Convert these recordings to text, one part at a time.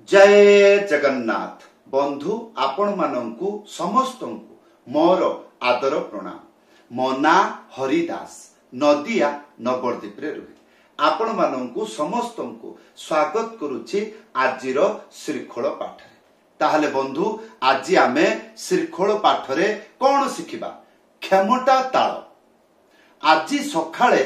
जय जगन्नाथ बंधु आपण मानंकु समस्तंकु मोर आदर प्रणाम। मो ना हरिदास नदिया नवरदीप रे रुहे आपण मानंकु समस्तंकु स्वागत करूछि आजिर श्रीखोल पाठ रे। ताहले बंधु आज आमे श्रीखोल पाठ रे कोन शिखिबा क्षमता ताल। आज सखाळे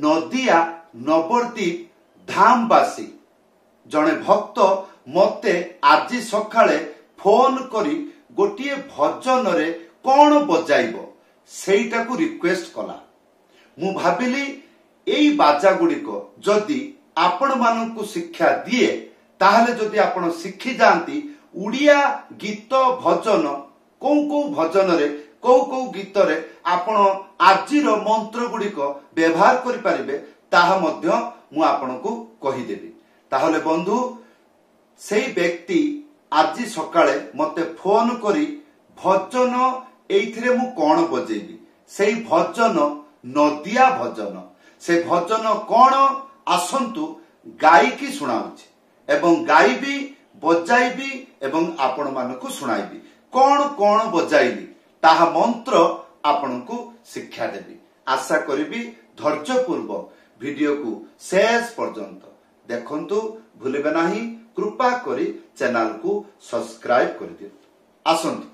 नदिया नवरदीप धामवासी जने भक्त मते आज सखाळे फोन करी गोटिए भजन रे कोन बजाइबो सेटा को रिक्वेस्ट कला। मु भाबिली एई बाजा गुड़िको जदि आपण माननकु शिक्षा दिए ताहले जदि आपण शिखि जानती उड़िया गीत भजन को भजन रे को गीत रे आपण आजिर मंत्र गुड़िको व्यवहार करि परिबे ताहा मध्य मु आपनकु कहि देबी। ताहले बंधु सेई व्यक्ति आज सकाळे मते फोन करी भजन एइथिरे मु कोन बजेबी सेई भजन नदिया भजन से भजन कोन आसंतु गाई की सुनाउछि एवं गाईबी बजाइबी एवं आपण मानकु सुनाइबी कोन कोन बजाइबी ताहा मंत्र आपनकु शिक्षा देबी। आशा करिबी धैर्य पूर्वक वीडियो को शेष पर्यंत देखंतु भूलिबे नाही। कृपा करी चैनल को सब्सक्राइब कर दियो। आसंतु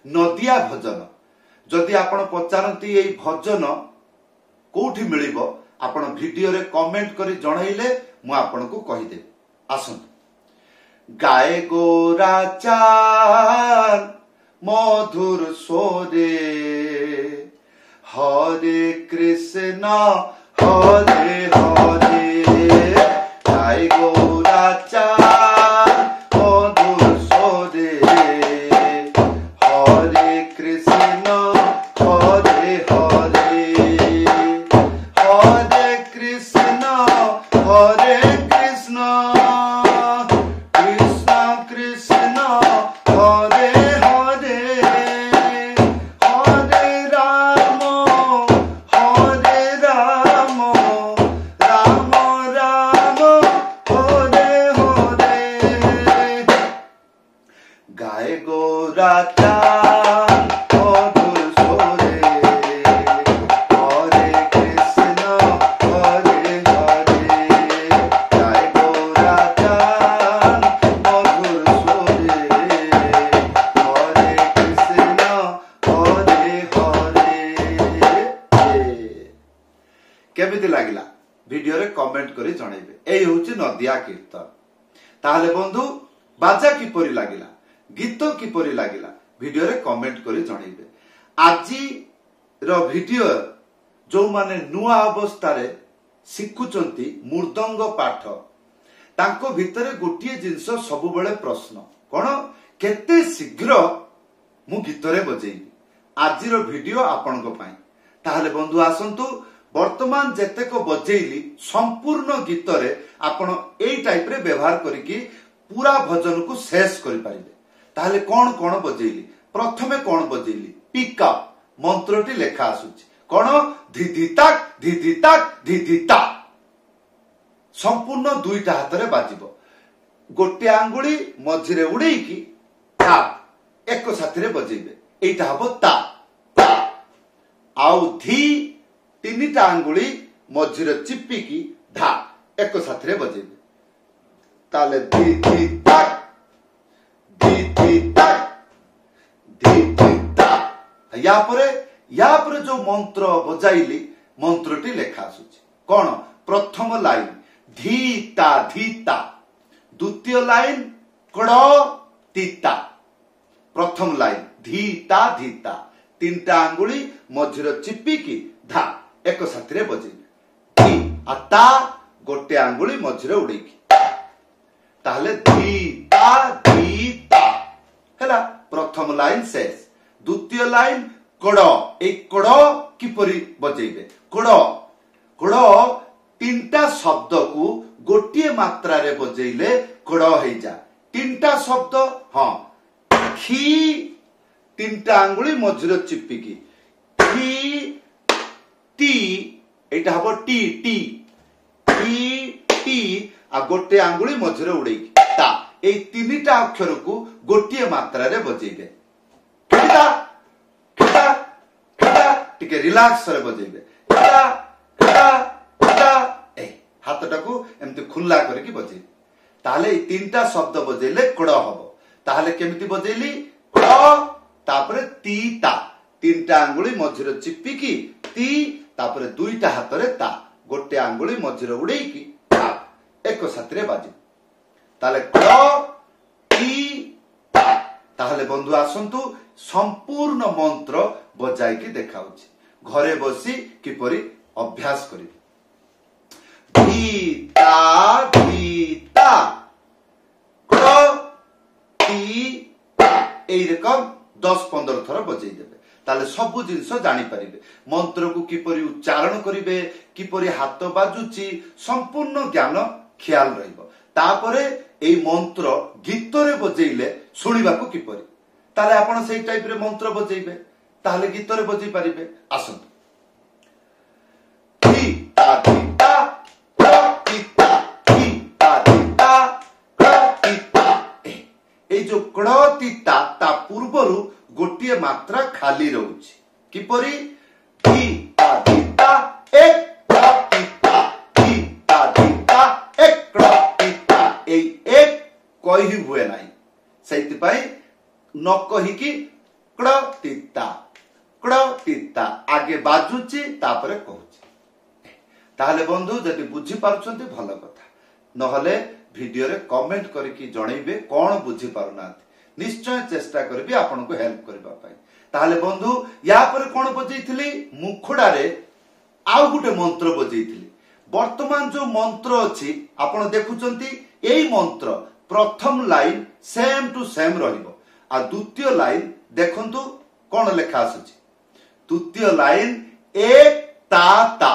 नदिया भजन जदि आपण पचारंती एई भजन कोठी मिलिबो आपण वीडियो रे कमेंट करी जणाइले मु आपनको कहि देबी। आसंतु गाए गोरा चान मधुर स्वरे हरे कृष्ण हरे हरे गाए गोरा चान मधुर स्वरे हरे कृष्ण हरे हरे हरे कृष्ण हरे कृष्ण कृष्ण कृष्ण हरे हरे हरे राम राम राम हरे हरे गाए गोरा चान मधुर स्वरे हरे कृष्ण हरे हरे गाए गोरा चान मधुर स्वरे हरे कृष्ण हरे हरे। केमिति लागिला वीडियो रे कमेंट करी जणाइबे। एई होची नदिया कीर्तन। ताहले बंधु बाजा किपरि लागिला गीत किपरि लागिला वीडियो रे कमेंट करी जणाइबे। आजी रो वीडियो जो माने नुआ अवस्था रे शिखुचंती मृदंग पाठ तांको भितरे गोटिए जिंस सब बेले प्रश्न कोन केते शीघ्र मु गीत रे बजेइबी। आजिर वीडियो आपनको पई। ताहले बंधु आसंतु वर्तमान जेतेको बजेइली संपूर्ण गीत रे आपण एई टाइप रे व्यवहार करिकी पूरा भजन को शेष करि परिबे। ताहले कोन कोन बजेइली प्रथमे कोन बजेइली पिकअप मंत्रटी लेखा आसुची कोन धिधिता संपूर्ण दुईटा हाथ रे बाजिबो गोटे आंगुली मझिरे उड़ेकी ता एक साथी रे बजेइबे एटा हबो ता ता आउ धी तीनिटा आंगुली मझिरे चिप्पिकी धा एक साथी रे बजेइबे ताले धिधिता या परे जो मंत्र बजाइली मंत्रटी लेखा आसुची कोन प्रथम लाइन धीता धीता द्वितीय लाइन कड़ तीता प्रथम लाइन धीता धीता तीनटा आंगुली मझिर चिप्पिकी धा एक साथी रे बजेइबे धी आता गोटे आंगुली मझिर उड़ेकी ताहले धीता धीता हैला प्रथम लाइन शेष। द्वितीय लाइन कड़ ए कड़ किपरि बजेइबे कड़ कड़ तीनटा शब्द को गोटिए मात्रा रे बजेइले कड़ हेइ जा तीनटा शब्द हां खी तीनटा आंगुली मझिर चिप्पिकी खी टी एटा हबो टी टी टी टी आ गोटे आंगुली मझिरे उड़ेकी ता এই তিনিটা অক্ষরକୁ ଗୋଟିଏ ମାତ୍ରାରେ ବଜେଇବେ। ଖିଟା ଖିଟା ଖିଟା ଟିକେ ରିଲାକ୍ସ ରେ ବଜେଇବେ। ଖିଟା ଖିଟା ଖିଟା ଏ ହାତଟାକୁ ଏମିତି ଖୁଲା କରିକି ବଜେଇବେ। ତାହେଲେ এই তিনটা শব্দ বজেইলে কড় হব। তাহলে কেমিতি বজেইলি ক তারপরে তি তা তিনটা আঙ্গুলি মঝিরে চিপিকি তি তারপরে দুইটা হাতরে তা গোটে আঙ্গুলি মঝিরে উড়েইকি তা এক সাথে বাজিব। তাহলে ক তি তা। তাহলে বন্ধু আসন্তু সম্পূর্ণ মন্ত্র বজাইকি দেখাউছি। ঘরে বসি কিপরি অভ্যাস করিবে। ধীতা ধীতা ক তি এইরকম 10-15 থর বজাই দেবে। তাহলে সবু জিনিস জানি পারিবে। মন্ত্রকু কিপরি উচ্চারণ করিবে, কিপরি হাত বাজুচি সম্পূর্ণ জ্ঞান খেয়াল রহিব। তারপরে এই মন্ত্র গীতরে বজাইলে শুনিবাকু কিপরি, তাহলে আপন সেই টাইপরে মন্ত্র বজাইবে, তাহলে গীতরে বজাই পারিবে। আসন্ত ধীতা ধীতা ক তিতা ধীতা ধীতা ক তিতা। এই যে ক তিতা তা পূর্বরু গোটিয়ে মাত্রা খালি রହୁଛି। কিপরি ধীতা ধীতা এক ক তিতা ধীতা ধীতা এক ক তিতা। এই এক কহি হুয়ে নাই, সেইপাই ন কহিকি ক তিতা ক তিতা আগে বাজুছি তারপরে কହୁছি। তাহলে বন্ধু যদি বুঝি পারছন্তি ভাল কথা, নহলে ভিডিওরে কমেন্ট করিকি জଣାইবে কোন বুঝি পারুনাନ୍ତି। নিশ্চয় চেষ্টা করবি আপনাকে হেল্প করিবা পাই। তাহলে বন্ধু ইয়া পরে কোন বজাইছিলি মুখড়ারে আউ গুটে মন্ত্র বজাইছিলি। বর্তমান যে মন্ত্র ଅଛି আপন দেখুচন্তি এই মন্ত্র প্রথম লাইন সেম টু সেম রহিব। আর দ্বিতীয় লাইন দেখন্তু কোন লেখা আছে। দ্বিতীয় লাইন এক তা তা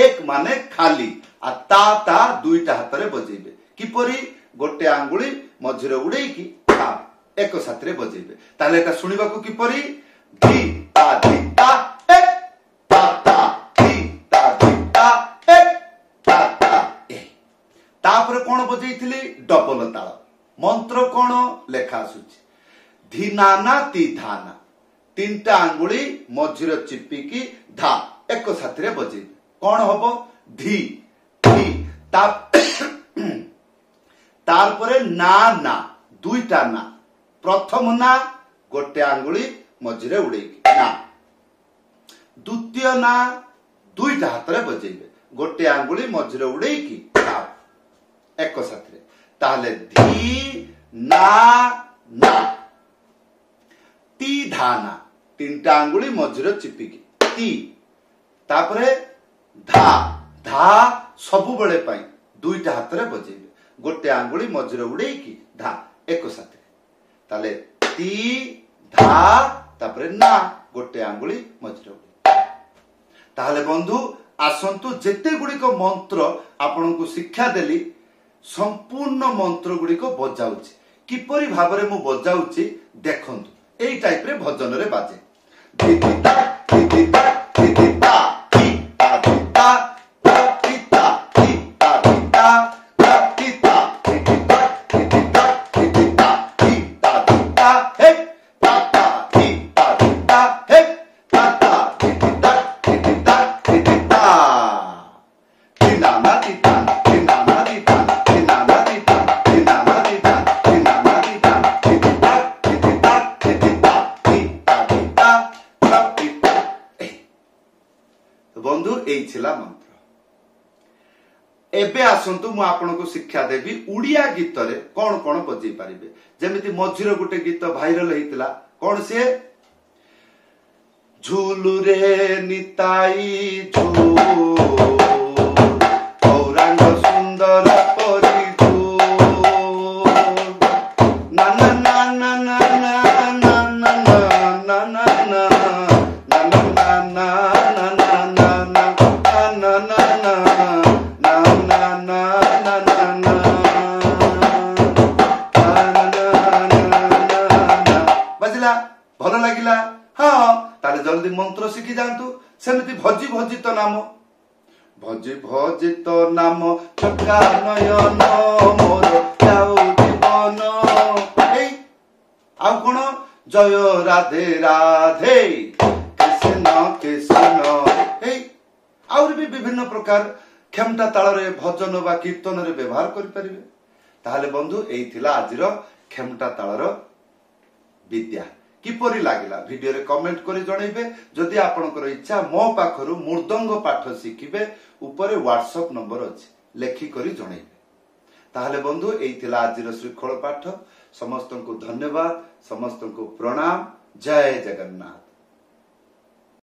এক মানে খালি আর তা তা দুইটা হাতরে বজাইবে। কিপরি গোটে আঙ্গুলি মঝিরে উড়েইকি তা এক সাথে বজাইবে। তাহলে এটা শুনিবাকু কিপরি ধি তা ধি তা এক তা তা ধি তা ধি তা এক তা তা এ। তারপরে কোন বজাইছিলি ডবল তাল। মন্ত্র কোন লেখা আসুଛି ধিনানা তি ধানা তিনটা আঙ্গুলি মঝিরে চিপিকি ধা এক সাথে বজাইবে। কোন হব ধি ধি তারপরে না না দুইটা না। প্রথম না গোটে আঙ্গুলি মঝিরে উড়েইকি না। দ্বিতীয় না দুইটা হাতরে বজাইবে, গোটে আঙ্গুলি মঝিরে উড়েইকি তা এক সাথে। তাহলে ধি না না তি ধানা তিনটা আঙ্গুলি মঝিরে চিপিকি তি। তারপরে ধা ধা ସବୁବେଳେ ପାଇଁ দুইটা হাতরে বজাইবে, গোটে আঙ্গুলি মঝিরে উড়েইকি ধা এক সাথে। তাহলে তি ধা তারপরে না গোটে আঙ্গুলি মঝিরে উড়ে। তাহলে বন্ধু আসন্তু যেতে গুড়িক মন্ত্র আপনাଙ୍କୁ শিক্ষা দেলি সম্পূর্ণ মন্ত্র গুড়িক বজাউছি। কিপরি ভাবে মু বজাউছি দেখন্তু। এই টাইপরে ভজনরে বাজে ধিদিতা ধিদিতা ধিদিতা ধিতা ধিতা ধিতা ধিতা ধিতা ধিতা ধিদিতা ধিদিতা ধিদিতা ধিতা ধিতা হে তাতা ধিতা ধিতা হে তাতা ধিদিতা ধিদিতা ধিদিতা ধিনানা ধিতা ধিনানা ধিতা ধিনানা ধিতা ধিনানা ধিতা ধিনানা ধিতা ধিদিতা ধিদিতা ধিদিতা ধিতা ধিতা ধিতা। বন্ধু এই ছিল মন্ত্র। এবে আসন্তু মু আপনাকে শিক্ষা দেবি উড়িয়া গীতরে কোন কোন বজাই পারিবে। যেমিতি মঝিরে গোটে গীত ভাইরাল হইতিলা কোন সে ঝুলুরে নিতাই ঝুল গৌরাঙ্গ সুন্দর পরি না না না না না না না না না না না ভাল লাগিলা। হ্যাঁ তাহলে জলদি মন্ত্র শিখি যাଆନ୍ତୁ। সেমিতি ভজি ভজিত নাম ভজি ভজিত নাম চকা নয়ন মোর যাও জীবন आउ कोन जय राधे राधे कृष्ण कृष्ण हे आउर भी विभिन्न प्रकार खेमटा ताल रे भजन बा कीर्तन रे व्यवहार करि परिबे। ताहले बंधु एई थिला आजिर खेमटा ताल रो विद्या किपरि लागिला वीडियो रे कमेंट करि जणैबे। जदि आपनकर इच्छा मो पाखरु मृदंग पाठ शिखिबे ऊपर व्हाट्सएप नंबर अछि लेखि करि जणैबे। ताहले बंधु एई थिला आजिर श्रृंखल पाठ। समस्त को धन्यवाद, समस्त को प्रणाम। जय जगन्नाथ।